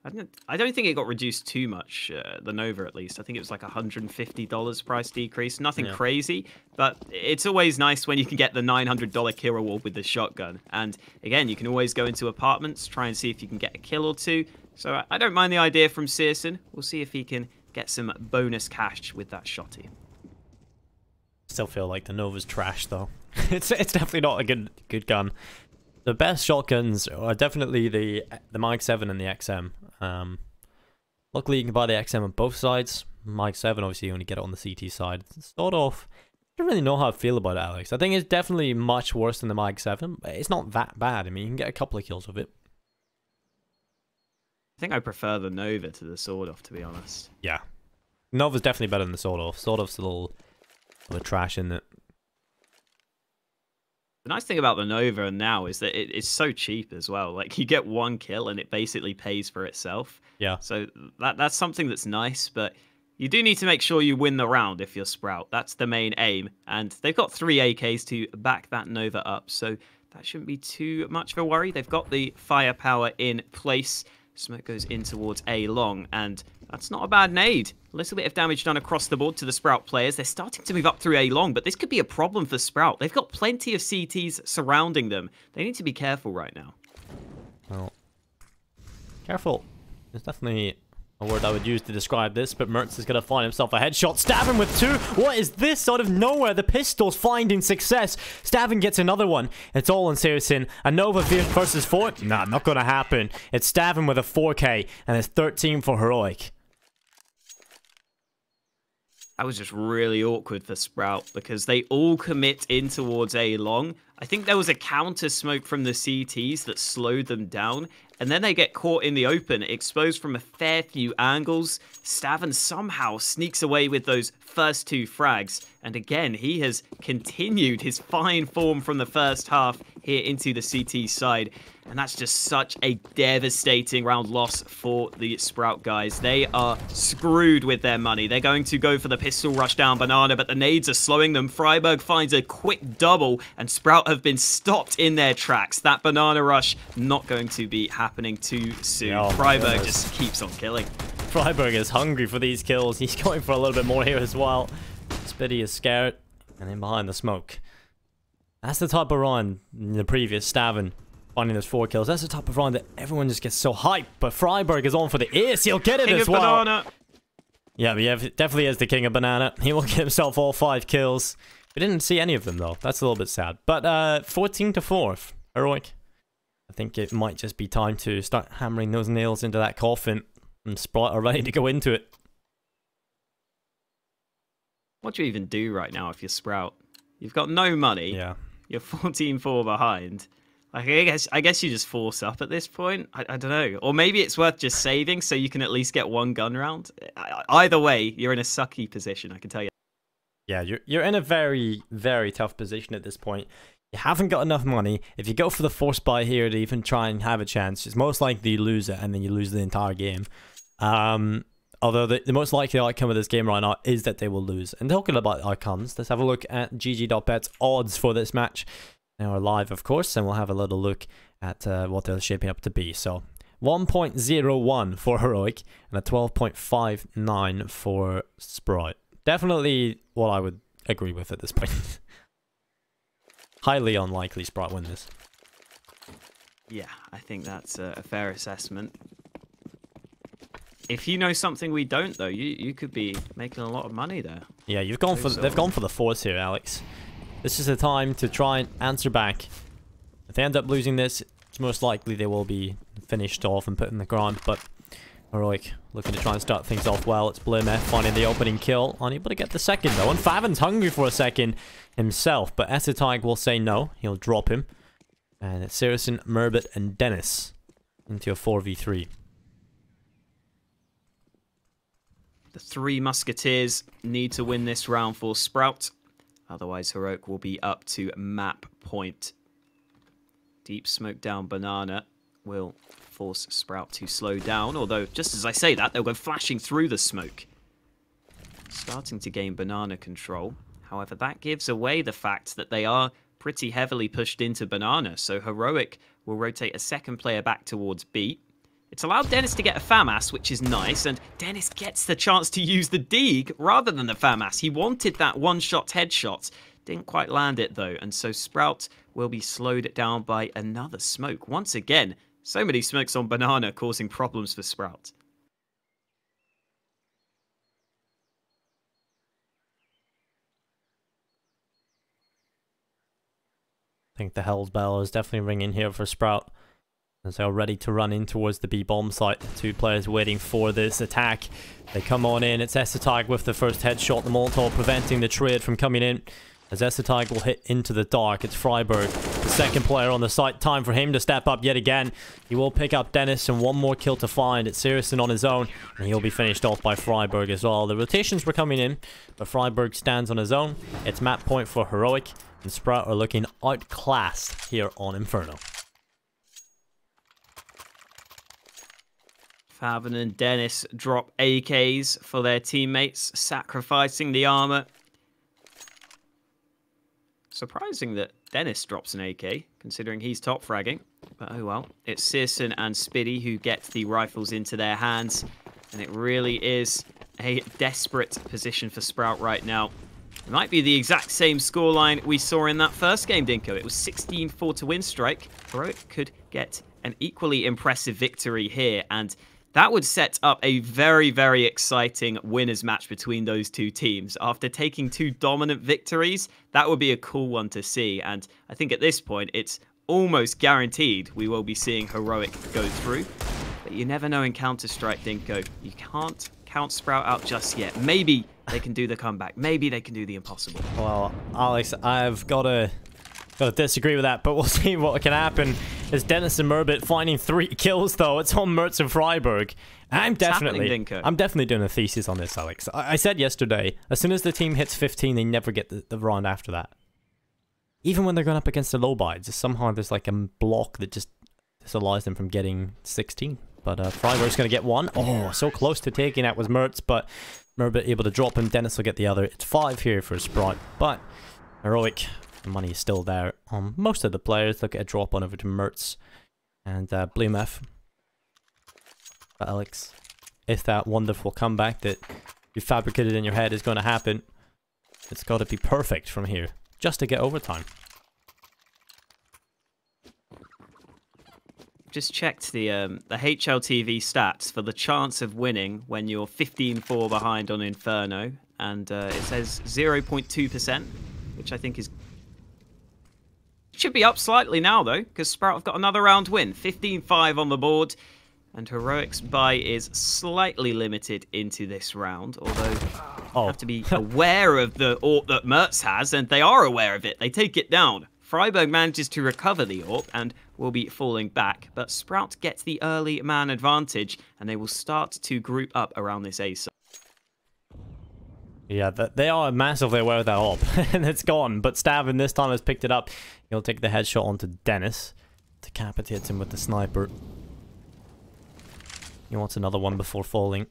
I don't think it got reduced too much, the Nova at least. I think it was like $150 price decrease. Nothing crazy, but it's always nice when you can get the $900 kill reward with the shotgun. And again, you can always go into apartments, try and see if you can get a kill or 2. So I don't mind the idea from Searson. We'll see if he can get some bonus cash with that shotty. Still feel like the Nova's trash though. it's definitely not a good gun. The best shotguns are definitely the Mag 7 and the XM. Luckily you can buy the XM on both sides. Mag 7 obviously you only get it on the CT side. Start off, I don't really know how I feel about it, Alex. I think it's definitely much worse than the Mag 7, but it's not that bad. I mean, you can get a couple of kills with it. I think I prefer the Nova to the Sword-Off, to be honest. Yeah. Nova's definitely better than the Sword-Off. Sword-Off's a little trash in it. The nice thing about the Nova now is that it's so cheap as well. Like, you get 1 kill and it basically pays for itself. Yeah. So that's something that's nice, but you do need to make sure you win the round if you're Sprout. That's the main aim. And they've got 3 AKs to back that Nova up, so that shouldn't be too much of a worry. They've got the firepower in place. Smoke goes in towards A long, and that's not a bad nade. A little bit of damage done across the board to the Sprout players. They're starting to move up through A long, but this could be a problem for Sprout. They've got plenty of CTs surrounding them. They need to be careful right now. Well, careful. There's definitely a word I would use to describe this, but Mertz is going to find himself a headshot. Stavin with 2. What is this? Out of nowhere, the pistol's finding success. Stavin gets another one. It's all on Searson. A Nova versus 4? Nah, not going to happen. It's Stavin with a 4K, and it's 13 for Heroic. That was just really awkward for Sprout because they all commit in towards A long. I think there was a counter smoke from the CTs that slowed them down, and then they get caught in the open, exposed from a fair few angles. Stavin somehow sneaks away with those first 2 frags, and again, he has continued his fine form from the first half here into the CT side, and that's just such a devastating round loss for the Sprout guys. They are screwed with their money. They're going to go for the pistol rush down Banana, but the nades are slowing them. Freiburg finds a quick double, and Sprout have been stopped in their tracks. That Banana rush not going to be happening too soon. Oh, Freiburg just keeps on killing. Freiburg is hungry for these kills. He's going for a little bit more here as well. Spitty is scared, and in behind the smoke. That's the type of run in the previous Stavin finding those 4 kills. That's the type of run that everyone just gets so hyped. But Freiburg is on for the ace. He'll get it King as of well. Banana. Yeah, definitely is the king of banana. He will get himself all 5 kills. We didn't see any of them though. That's a little bit sad. But 14-4, Heroic. I think it might just be time to start hammering those nails into that coffin. And Sprite are ready to go into it. What do you even do right now if you're Sprout? You've got no money. Yeah. You're 14-4 behind. Like, I guess you just force up at this point. I don't know. Or maybe it's worth just saving so you can at least get 1 gun round. Either way, you're in a sucky position, I can tell you. Yeah, you're in a very, very tough position at this point. You haven't got enough money. If you go for the force buy here to even try and have a chance, it's most likely you lose it and then you lose the entire game. Although the most likely outcome of this game right now is that they will lose. And talking about outcomes, let's have a look at GG.BET's odds for this match. They are live, of course, and we'll have a little look at what they're shaping up to be. So, 1.01 for Heroic and a 12.59 for Sprite. Definitely what I would agree with at this point. Highly unlikely Sprite win this. Yeah, I think that's a fair assessment. If you know something we don't, though, you could be making a lot of money there. Yeah, they've gone for the force here, Alex. This is the time to try and answer back. If they end up losing this, it's most likely they will be finished off and put in the ground. But Heroic looking to try and start things off well. It's BlameF finding the opening kill, unable to get the second though. And Favin's hungry for a second himself, but Essetag will say no. He'll drop him. And it's Saracen, Merbit, and Dennis into a 4v3. The three Musketeers need to win this round for Sprout. Otherwise, Heroic will be up to map point. Deep smoke down Banana will force Sprout to slow down. Although, just as I say that, they'll go flashing through the smoke. Starting to gain Banana control. However, that gives away the fact that they are pretty heavily pushed into Banana. So Heroic will rotate a second player back towards B. It's allowed Dennis to get a FAMAS, which is nice, and Dennis gets the chance to use the Deeg rather than the FAMAS. He wanted that one-shot headshot. Didn't quite land it, though, and so Sprout will be slowed down by another smoke. Once again, so many smokes on Banana causing problems for Sprout. I think the Hell's Bell is definitely ringing here for Sprout. As they're ready to run in towards the B bomb site. Two players waiting for this attack. They come on in. It's Essetag with the first headshot. The Molotov preventing the trade from coming in. As Essetag will hit into the dark. It's Freiburg, the second player on the site. Time for him to step up yet again. He will pick up Dennis and one more kill to find. It's Saracen on his own. And he'll be finished off by Freiburg as well. The rotations were coming in. But Freiburg stands on his own. It's map point for Heroic. And Sprout are looking outclassed here on Inferno. Favin and Dennis drop AKs for their teammates, sacrificing the armor. Surprising that Dennis drops an AK, considering he's top fragging. But oh well. It's Searson and Spiddy who get the rifles into their hands. And it really is a desperate position for Sprout right now. It might be the exact same scoreline we saw in that first game, Dinko. It was 16-4 to win Strike. Heroic could get an equally impressive victory here, and that would set up a very, very exciting winners match between those two teams. After taking two dominant victories, that would be a cool one to see. And I think at this point, it's almost guaranteed we will be seeing Heroic go through. But you never know in Counter-Strike, Dinko. You can't count Sprout out just yet. Maybe they can do the comeback. Maybe they can do the impossible. Well, Alex, I've got to disagree with that, but we'll see what can happen. Is Dennis and Merbit finding 3 kills though? It's on Mertz and Freiburg. I'm definitely doing a thesis on this, Alex. I said yesterday, as soon as the team hits 15, they never get the round after that. Even when they're going up against the low bides, somehow there's like a block that just disallows them from getting 16. But Freiburg's going to get one. Oh, so close to taking that was Mertz, but Merbit able to drop him. Dennis will get the other. It's 5 here for Sprite, but Heroic, the money is still there on most of the players. Look at a drop on over to Mertz and BlameF. But Alex, if that wonderful comeback that you fabricated in your head is going to happen, it's got to be perfect from here just to get overtime. Just checked the HLTV stats for the chance of winning when you're 15-4 behind on Inferno, and it says 0.2%, which I think is should be up slightly now though, because Sprout have got another round win, 15-5 on the board, and Heroic's buy is slightly limited into this round, although you have to be aware of the AWP that Mertz has, and they are aware of it. They take it down. Freiburg manages to recover the AWP and will be falling back, but Sprout gets the early man advantage, and they will start to group up around this A site. Yeah, they are massively aware of that AWP, and it's gone, but Stavin this time has picked it up. He'll take the headshot onto Dennis. Decapitates him with the sniper. He wants another one before falling.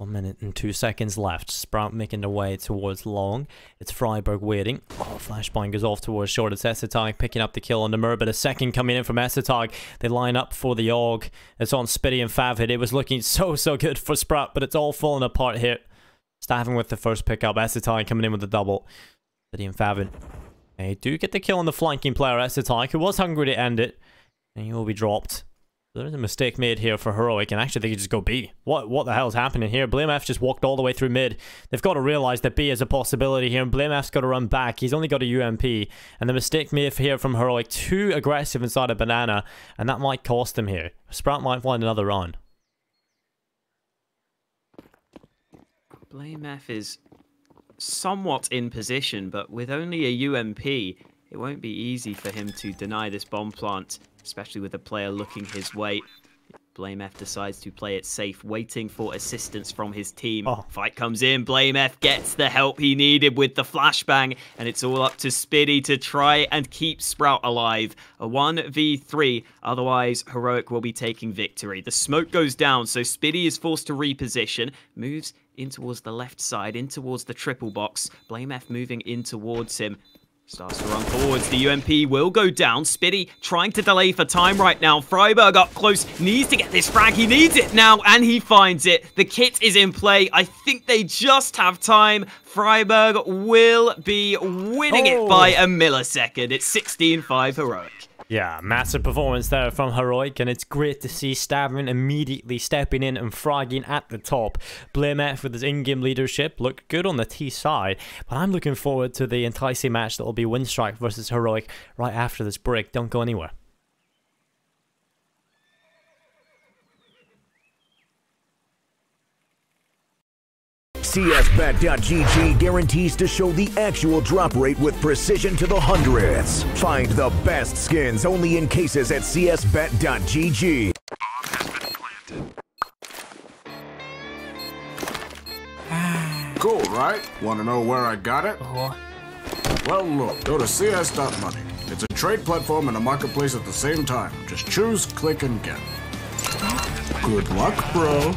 1 minute and 2 seconds left. Sprout making their way towards long. It's Freiberg waiting. Oh, flashbang goes off towards short. It's Essetag picking up the kill on the Mer, but a second coming in from Essetag. They line up for the AUG. It's on Spitty and Favit. It was looking so good for Sprout, but it's all falling apart here. Staffing with the first pickup. Essetag coming in with the double. Spitty and Favit. They do get the kill on the flanking player, Essetag, who was hungry to end it. And he will be dropped. There's a mistake made here for Heroic, and actually they could just go B. What the hell is happening here? BlameF just walked all the way through mid. They've got to realize that B is a possibility here, and BlameF's got to run back. He's only got a UMP, and the mistake made here from Heroic, too aggressive inside a banana, and that might cost him here. Sprout might find another run. BlameF is somewhat in position, but with only a UMP, it won't be easy for him to deny this bomb plant, especially with a player looking his way. BlameF decides to play it safe, waiting for assistance from his team. Fight comes in, BlameF gets the help he needed with the flashbang, and it's all up to Spitty to try and keep Sprout alive. A 1v3, otherwise Heroic will be taking victory. The smoke goes down, so Spitty is forced to reposition, moves in towards the left side, in towards the triple box. BlameF moving in towards him. Starts to run forwards. The UMP will go down. Spitty trying to delay for time right now. Freiberg up close. Needs to get this frag. He needs it now, and he finds it. The kit is in play. I think they just have time. Freiberg will be winning it by a millisecond. It's 16-5 Heroic. Yeah, massive performance there from Heroic, and it's great to see Stavrin immediately stepping in and fragging at the top. BlameF with his in-game leadership looked good on the T side, but I'm looking forward to the enticing match that will be Winstrike versus Heroic right after this break. Don't go anywhere. CSBET.GG guarantees to show the actual drop rate with precision to the hundredths. Find the best skins only in cases at CSBET.GG. Cool, right? Want to know where I got it? Well, look, go to CS.money. It's a trade platform and a marketplace at the same time. Just choose, click, and get. Good luck, bro.